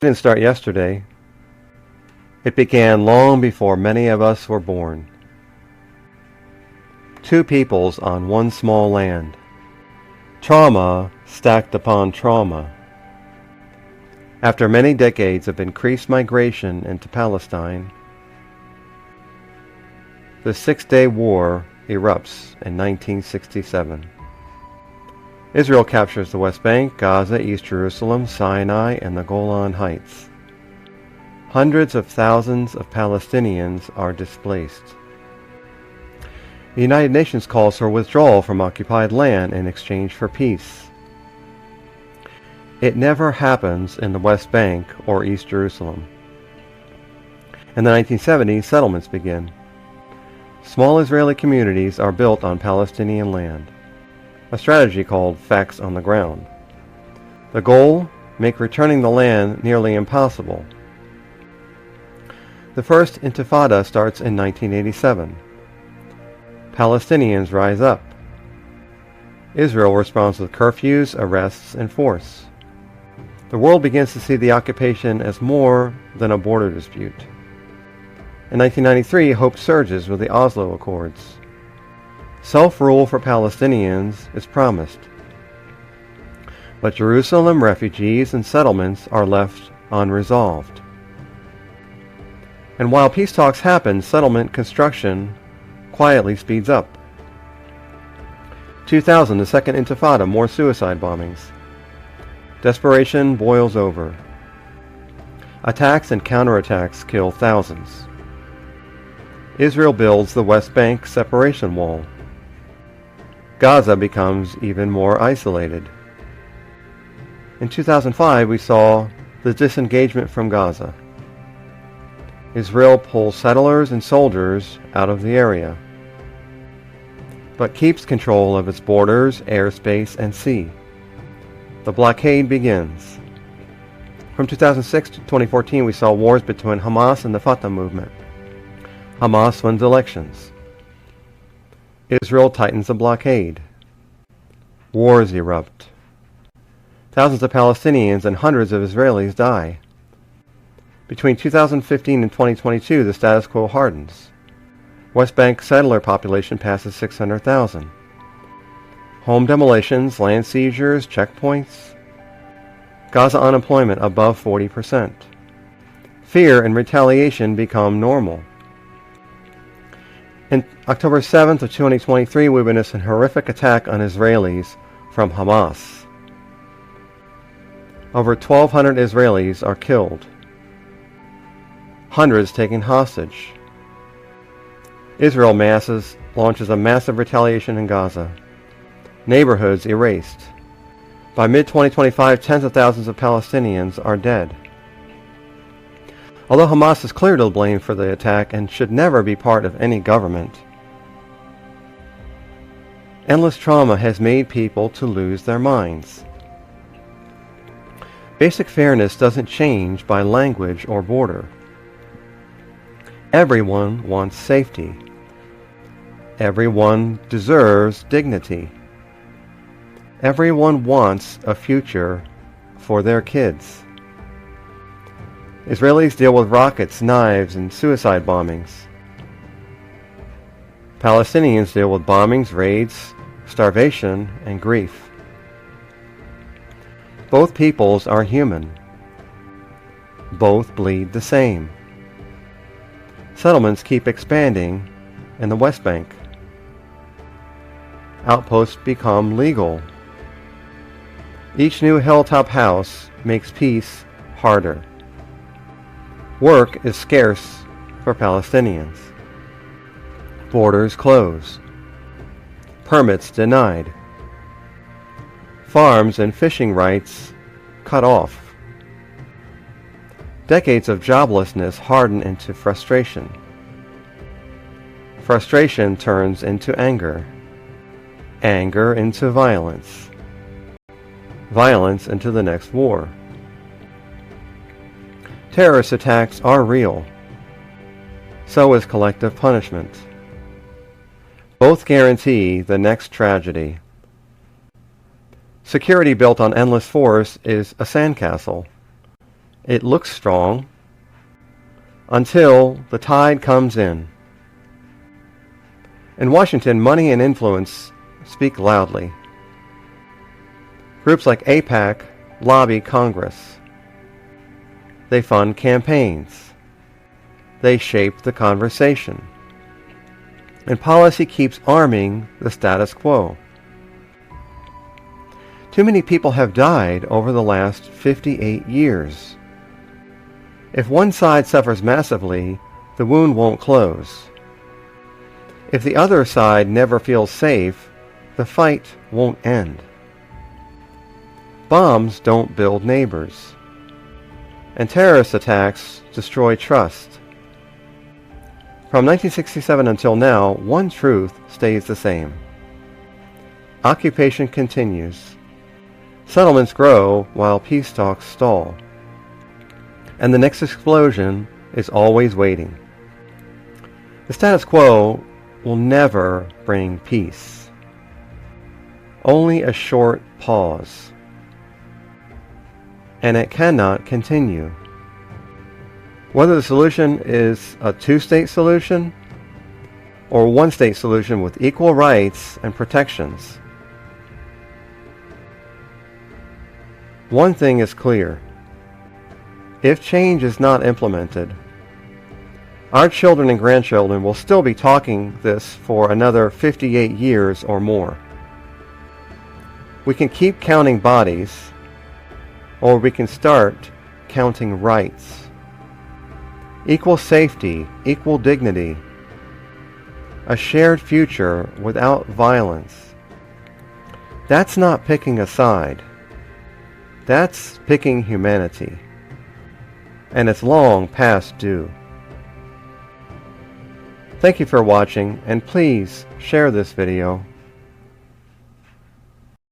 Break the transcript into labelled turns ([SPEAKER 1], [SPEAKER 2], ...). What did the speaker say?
[SPEAKER 1] Didn't start yesterday. It began long before many of us were born. Two peoples on one small land. Trauma stacked upon trauma. After many decades of increased migration into Palestine, the Six-Day War erupts in 1967. Israel captures the West Bank, Gaza, East Jerusalem, Sinai, and the Golan Heights. Hundreds of thousands of Palestinians are displaced. The United Nations calls for withdrawal from occupied land in exchange for peace. It never happens in the West Bank or East Jerusalem. In the 1970s, settlements begin. Small Israeli communities are built on Palestinian land, a strategy called facts on the ground. The goal? Make returning the land nearly impossible. The first Intifada starts in 1987. Palestinians rise up. Israel responds with curfews, arrests, and force. The world begins to see the occupation as more than a border dispute. In 1993, hope surges with the Oslo Accords. Self-rule for Palestinians is promised. But Jerusalem refugees and settlements are left unresolved. And while peace talks happen, settlement construction quietly speeds up. 2000, the Second Intifada, more suicide bombings. Desperation boils over. Attacks and counterattacks kill thousands. Israel builds the West Bank separation wall. Gaza becomes even more isolated. In 2005, we saw the disengagement from Gaza. Israel pulls settlers and soldiers out of the area, but keeps control of its borders, airspace, and sea. The blockade begins. From 2006 to 2014, we saw wars between Hamas and the Fatah movement. Hamas wins elections. Israel tightens the blockade. Wars erupt. Thousands of Palestinians and hundreds of Israelis die. Between 2015 and 2022, the status quo hardens. West Bank settler population passes 600,000. Home demolitions, land seizures, checkpoints. Gaza unemployment above 40%. Fear and retaliation become normal. In October 7th of 2023, we witnessed a horrific attack on Israelis from Hamas. Over 1,200 Israelis are killed. Hundreds taken hostage. Israel launches a massive retaliation in Gaza. Neighborhoods erased. By mid-2025, tens of thousands of Palestinians are dead. Although Hamas is clearly to blame for the attack and should never be part of any government, endless trauma has made people to lose their minds. Basic fairness doesn't change by language or border. Everyone wants safety. Everyone deserves dignity. Everyone wants a future for their kids. Israelis deal with rockets, knives, and suicide bombings. Palestinians deal with bombings, raids, starvation, and grief. Both peoples are human. Both bleed the same. Settlements keep expanding in the West Bank. Outposts become legal. Each new hilltop house makes peace harder. Work is scarce for Palestinians. Borders close. Permits denied. Farms and fishing rights cut off. Decades of joblessness harden into frustration. Frustration turns into anger. Anger into violence. Violence into the next war. Terrorist attacks are real. So is collective punishment. Both guarantee the next tragedy. Security built on endless force is a sandcastle. It looks strong until the tide comes in. In Washington, money and influence speak loudly. Groups like AIPAC lobby Congress. They fund campaigns. They shape the conversation. And policy keeps arming the status quo. Too many people have died over the last 58 years. If one side suffers massively, the wound won't close. If the other side never feels safe, the fight won't end. Bombs don't build neighbors. And terrorist attacks destroy trust. From 1967 until now, one truth stays the same. Occupation continues. Settlements grow while peace talks stall. And the next explosion is always waiting. The status quo will never bring peace. Only a short pause. And it cannot continue. Whether the solution is a two-state solution or a one-state solution with equal rights and protections, one thing is clear. If change is not implemented, our children and grandchildren will still be talking this for another 58 years or more. We can keep counting bodies, or we can start counting rights. Equal safety, equal dignity, a shared future without violence. That's not picking a side. That's picking humanity. And it's long past due. Thank you for watching, and please share this video.